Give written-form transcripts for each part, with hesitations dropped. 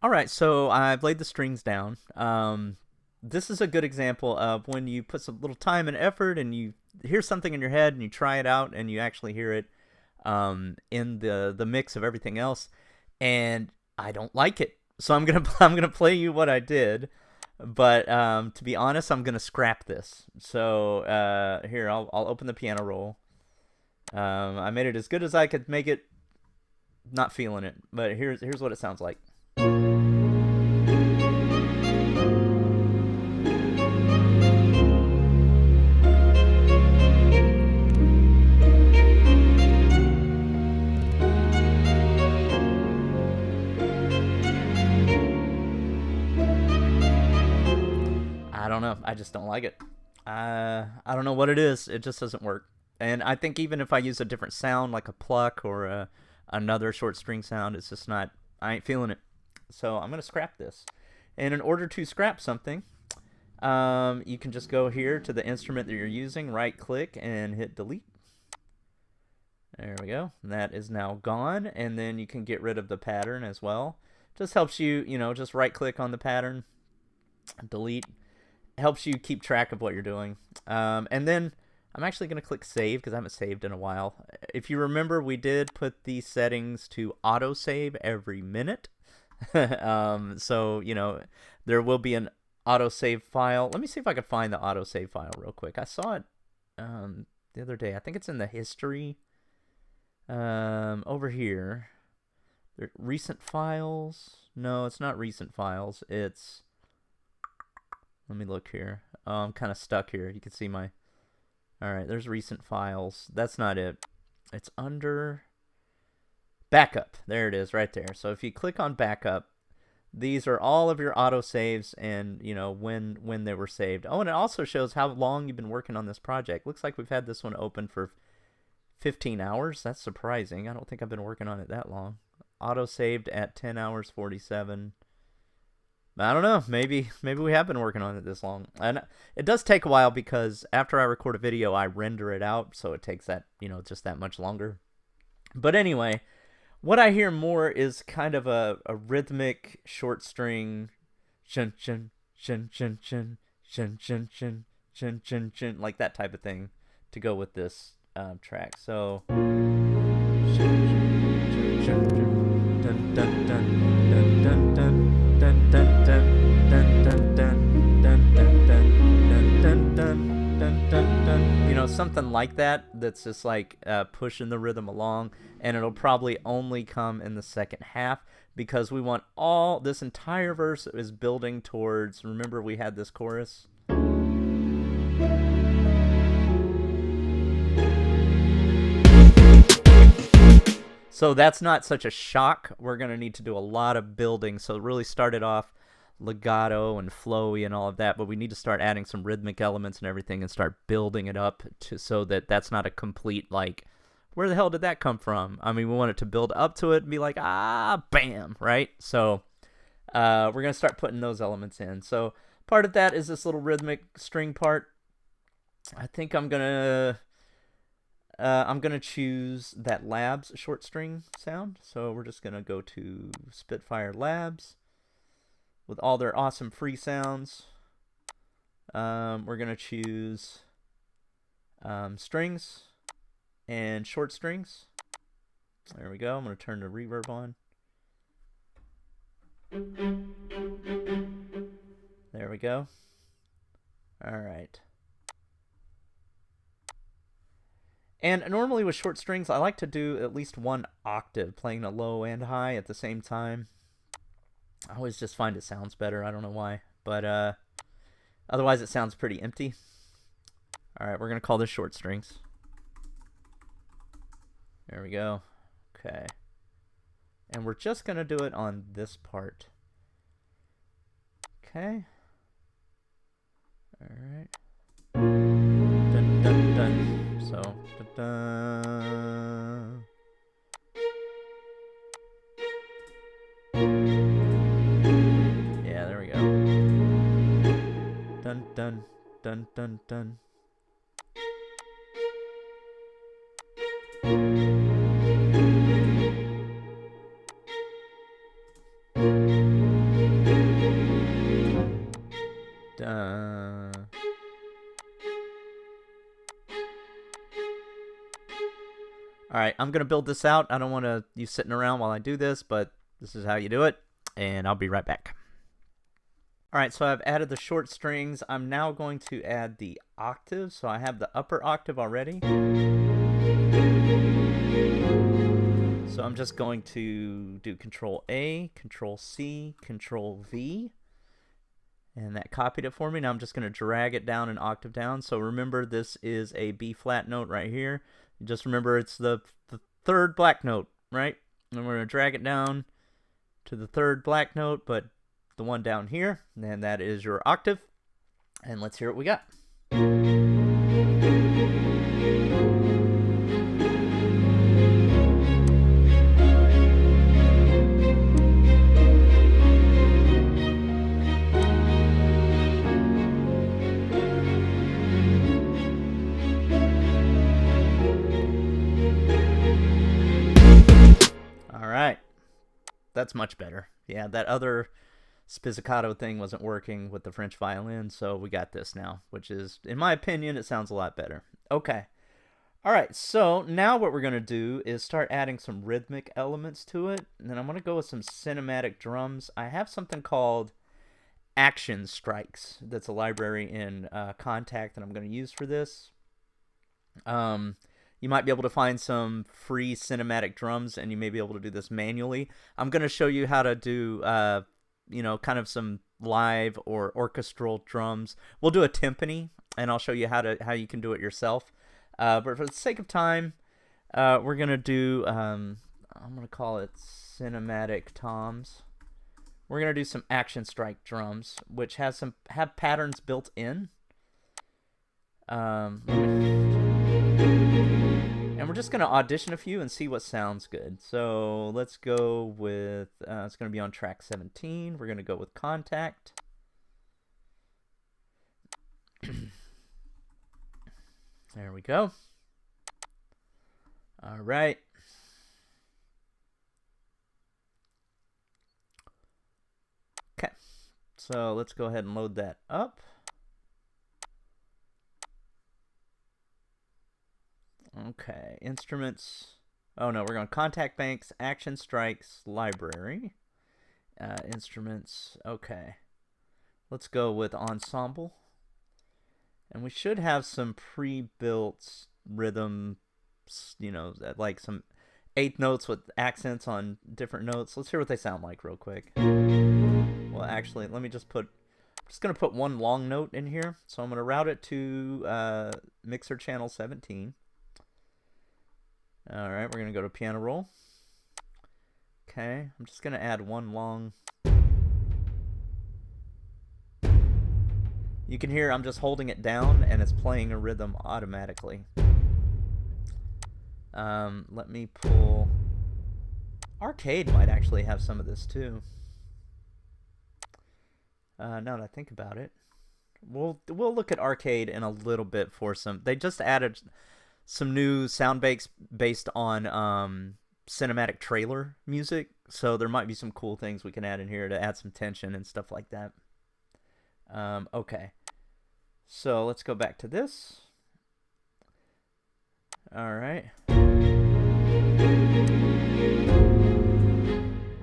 All right, so I've laid the strings down. This is a good example of when you put some little time and effort and you hear something in your head and you try it out and you actually hear it in the mix of everything else, and I don't like it. So I'm gonna I'm gonna play you what I did, but to be honest, I'm gonna scrap this. So here I'll open the piano roll. I made it as good as I could make it. Not feeling it, but here's what it sounds like. I don't know. I just don't like it. I don't know what it is. It just doesn't work. And I think even if I use a different sound, like a pluck or another short string sound, it's just not. I ain't feeling it. So I'm gonna scrap this. And in order to scrap something, you can just go here to the instrument that you're using, right click, and hit delete. There we go. That is now gone. And then you can get rid of the pattern as well. Just helps you, just right click on the pattern, delete. Helps you keep track of what you're doing. And then I'm actually going to click save because I haven't saved in a while. If you remember, we did put these settings to auto save every minute. So, there will be an auto save file. Let me see if I can find the auto save file real quick. I saw it the other day. I think it's in the history over here. Recent files. No, it's not recent files. It's, let me look here. Oh, I'm kind of stuck here. You can see my, all right, there's recent files. That's not it. It's under backup. There it is right there. So if you click on backup, these are all of your auto saves and, when they were saved. Oh, and it also shows how long you've been working on this project. Looks like we've had this one open for 15 hours. That's surprising. I don't think I've been working on it that long. Auto saved at 10 hours 47. I don't know. Maybe we have been working on it this long. And it does take a while because after I record a video, I render it out, so it takes that, just that much longer. But anyway, what I hear more is kind of a rhythmic short string, shun shun shun shun shun shun shun shun shun shun shun, like that type of thing to go with this track. So shun shun shun shun dun dun dun dun dun dun dun dun dun dun dun dun dun dun dun dun dun dun dun, something like that. That's just like pushing the rhythm along, and it'll probably only come in the second half because we want all this entire verse is building towards. Remember, we had this chorus. So that's not such a shock. We're going to need to do a lot of building. So it really started off legato and flowy and all of that, but we need to start adding some rhythmic elements and everything and start building it up so that that's not a complete, like, where the hell did that come from? I mean, we want it to build up to it and be like, bam, right? So we're going to start putting those elements in. So part of that is this little rhythmic string part. I think I'm going to choose that Labs short string sound. So we're just going to go to Spitfire Labs with all their awesome free sounds. We're going to choose strings and short strings. There we go. I'm going to turn the reverb on. There we go. All right. And normally with short strings, I like to do at least one octave, playing a low and high at the same time. I always just find it sounds better. I don't know why. But otherwise it sounds pretty empty. All right, we're going to call this short strings. There we go. Okay. And we're just going to do it on this part. Okay. All right. Dun, dun, dun. So, dun, dun. Yeah, there we go. Dun, dun, dun, dun, dun. All right, I'm going to build this out. I don't want you sitting around while I do this, but this is how you do it, and I'll be right back. All right, so I've added the short strings. I'm now going to add the octaves. So I have the upper octave already. So I'm just going to do Control A, Control C, Control V, and that copied it for me. Now I'm just going to drag it down an octave down. So remember, this is a B flat note right here. Just remember, it's the third black note, right? And we're going to drag it down to the third black note, but the one down here, and that is your octave. And let's hear what we got. All right, that's much better. Yeah, that other spizzicato thing wasn't working with the French violin, so we got this now, which is, in my opinion, it sounds a lot better. Okay. All right, so now what we're going to do is start adding some rhythmic elements to it, and then I'm going to go with some cinematic drums. I have something called Action Strikes. That's a library in Contact that I'm going to use for this. You might be able to find some free cinematic drums, and you may be able to do this manually. I'm going to show you how to do kind of some live or orchestral drums. We'll do a timpani, and I'll show you how you can do it yourself. But for the sake of time, we're gonna do I'm gonna call it cinematic toms. We're gonna do some action strike drums, which have patterns built in. And we're just going to audition a few and see what sounds good. So let's go with, it's going to be on track 17. We're going to go with Contact. There we go. All right. Okay. So let's go ahead and load that up. Okay, instruments. Oh no, we're going Contact Banks, Action Strikes, Library. Instruments. Okay. Let's go with Ensemble. And we should have some pre-built rhythm, like some eighth notes with accents on different notes. Let's hear what they sound like real quick. Well, actually, let me just I'm just going to put one long note in here. So I'm going to route it to mixer channel 17. All right, we're going to go to piano roll. Okay, I'm just going to add one long. You can hear I'm just holding it down and it's playing a rhythm automatically. Let me pull. Arcade might actually have some of this too. Now that I think about it, we'll look at Arcade in a little bit for some. They just added some new sound banks based on cinematic trailer music, so there might be some cool things we can add in here to add some tension and stuff like that. Okay, so let's go back to this. All right,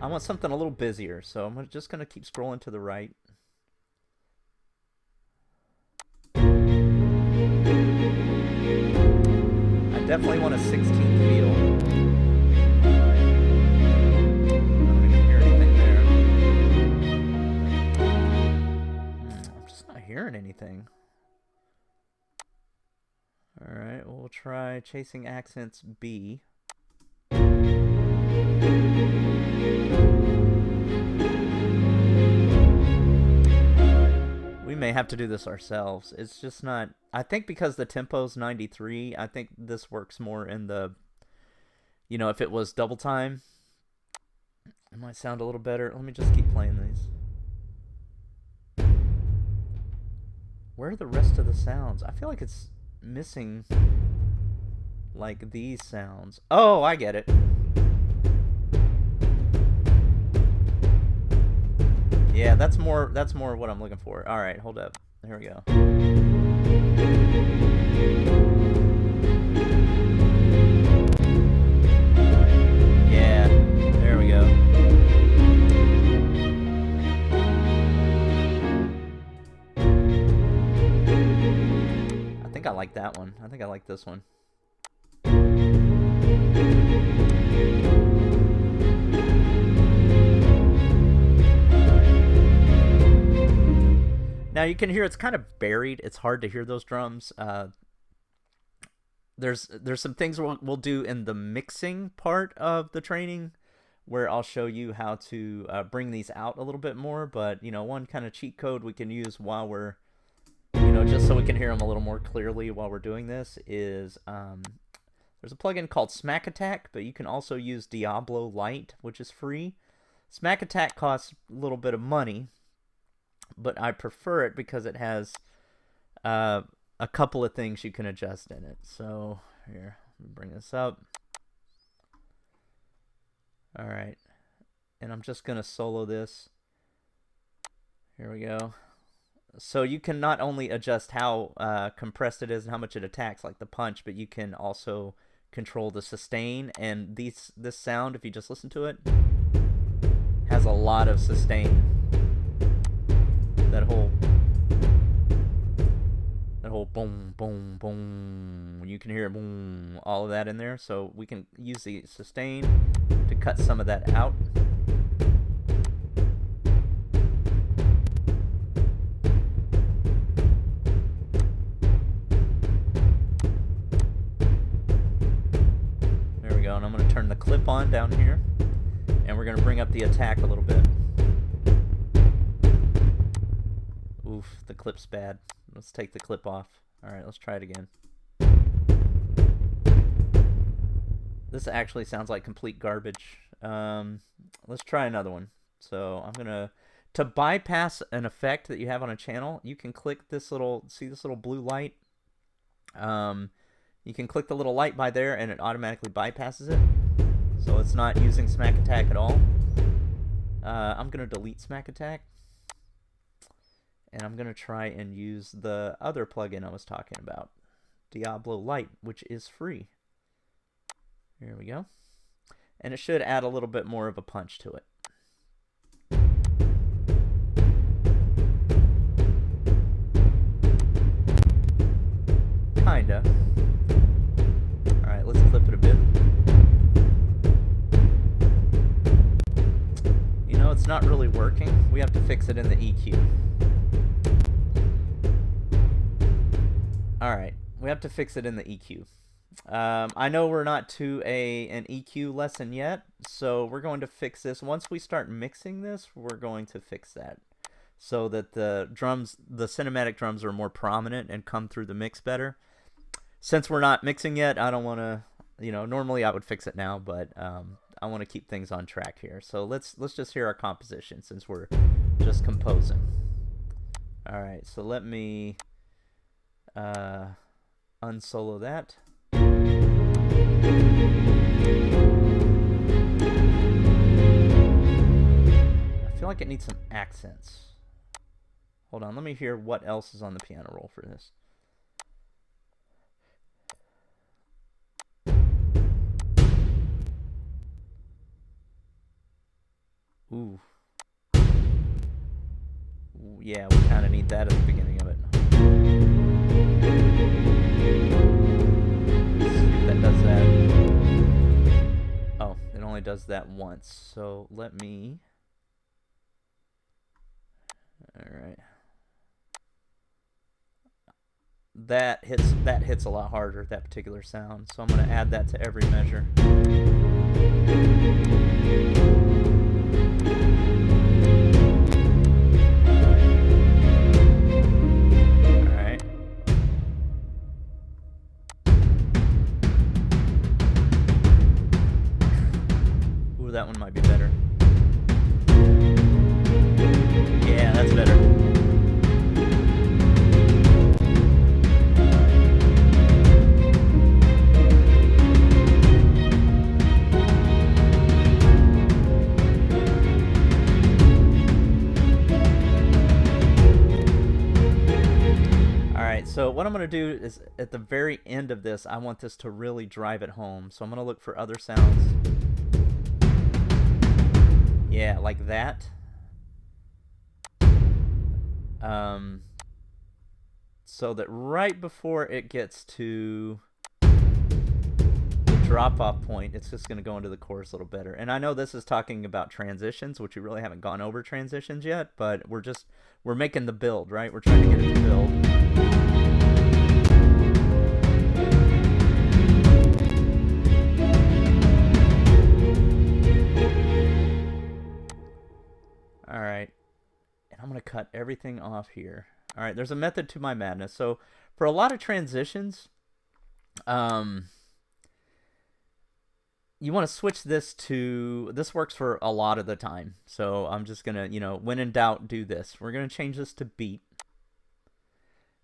I want something a little busier, so I'm just gonna keep scrolling to the right. Definitely want a 16 feel. I don't even hear anything there. I'm just not hearing anything. Alright, we'll try Chasing Accents B. We may have to do this ourselves. It's just not. I think because the tempo's 93, I think this works more in the, if it was double time, it might sound a little better. Let me just keep playing these. Where are the rest of the sounds? I feel like it's missing, like, these sounds. Oh, I get it. Yeah, that's more what I'm looking for. All right, hold up. Here we go. like that one. I think I like this one. Now you can hear it's kind of buried. It's hard to hear those drums. There's some things we'll do in the mixing part of the training where I'll show you how to bring these out a little bit more. But, you know, one kind of cheat code we can use while we're, you know, just so we can hear them a little more clearly while we're doing this is there's a plugin called Smack Attack, but you can also use Diablo Lite, which is free. Smack Attack costs a little bit of money, but I prefer it because it has a couple of things you can adjust in it. So here, let me bring this up. All right, and I'm just gonna solo this. Here we go. So you can not only adjust how compressed it is and how much it attacks, like the punch, but you can also control the sustain. And this sound, if you just listen to it, has a lot of sustain. That whole boom, boom, boom. You can hear it, boom, all of that in there. So we can use the sustain to cut some of that out. There we go. And I'm going to turn the clip on down here. And we're going to bring up the attack a little bit. Oof, the clip's bad. Let's take the clip off. All right, let's try it again. This actually sounds like complete garbage. Let's try another one. So I'm gonna, to bypass an effect that you have on a channel, you can click this little, see this little blue light? You can click the little light by there and it automatically bypasses it. So it's not using Smack Attack at all. I'm gonna delete Smack Attack. And I'm going to try and use the other plugin I was talking about, Diablo Lite, which is free. Here we go. And it should add a little bit more of a punch to it. Kinda. Alright, let's clip it a bit. You know, it's not really working. We have to fix it in the EQ. Alright, we have to fix it in the EQ. I know we're not to an EQ lesson yet, so we're going to fix this. Once we start mixing this, we're going to fix that so that the drums, the cinematic drums, are more prominent and come through the mix better. Since we're not mixing yet, I don't want to, you know, normally I would fix it now, but I want to keep things on track here. So let's just hear our composition since we're just composing. Alright, so let me unsolo that. I feel like it needs some accents. Hold on, let me hear what else is on the piano roll for this. Ooh. Ooh, yeah, we kind of need that at the beginning of it. Let's see if that does that. Oh, it only does that once. So let me... Alright. That hits a lot harder, that particular sound. So I'm going to add that to every measure. Alright. Ooh, that one might be better. Yeah, that's better. So what I'm going to do is at the very end of this, I want this to really drive it home. So I'm going to look for other sounds. Yeah, like that. so that right before it gets to drop off point, it's just going to go into the chorus a little better. And I know this is talking about transitions, which we really haven't gone over transitions yet, but we're making the build, right? We're trying to get it to build. All right. And I'm going to cut everything off here. All right, there's a method to my madness. So for a lot of transitions, you want to switch this to, this works for a lot of the time. So I'm just going to, when in doubt, do this. We're going to change this to beat.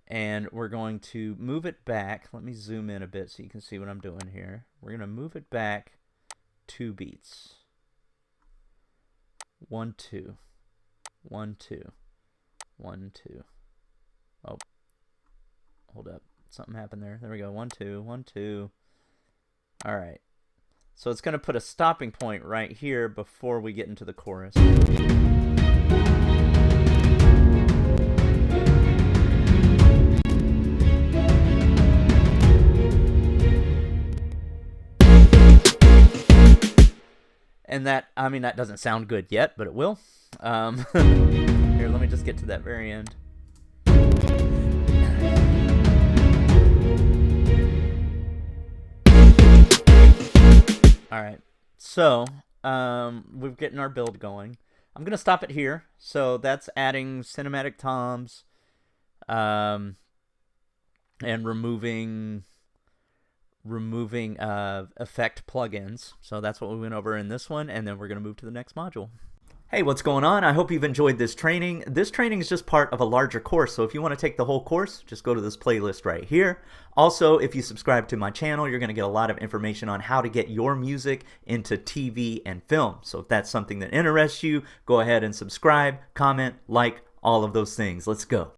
And we're going to move it back. Let me zoom in a bit so you can see what I'm doing here. We're going to move it back 2 beats. 1, 2. 1, 2. 1, 2. Oh, hold up. Something happened there. There we go. 1, 2. 1, 2. All right. So it's going to put a stopping point right here before we get into the chorus. And that, I mean, that doesn't sound good yet, but it will. Here, let me just get to that very end. All right, so we're getting our build going. I'm gonna stop it here. So that's adding cinematic toms, and removing effect plugins. So that's what we went over in this one, and then we're gonna move to the next module. Hey, what's going on? I hope you've enjoyed this training. This training is just part of a larger course, so if you want to take the whole course, just go to this playlist right here. Also, if you subscribe to my channel, you're going to get a lot of information on how to get your music into TV and film. So if that's something that interests you, go ahead and subscribe, comment, like, all of those things. Let's go.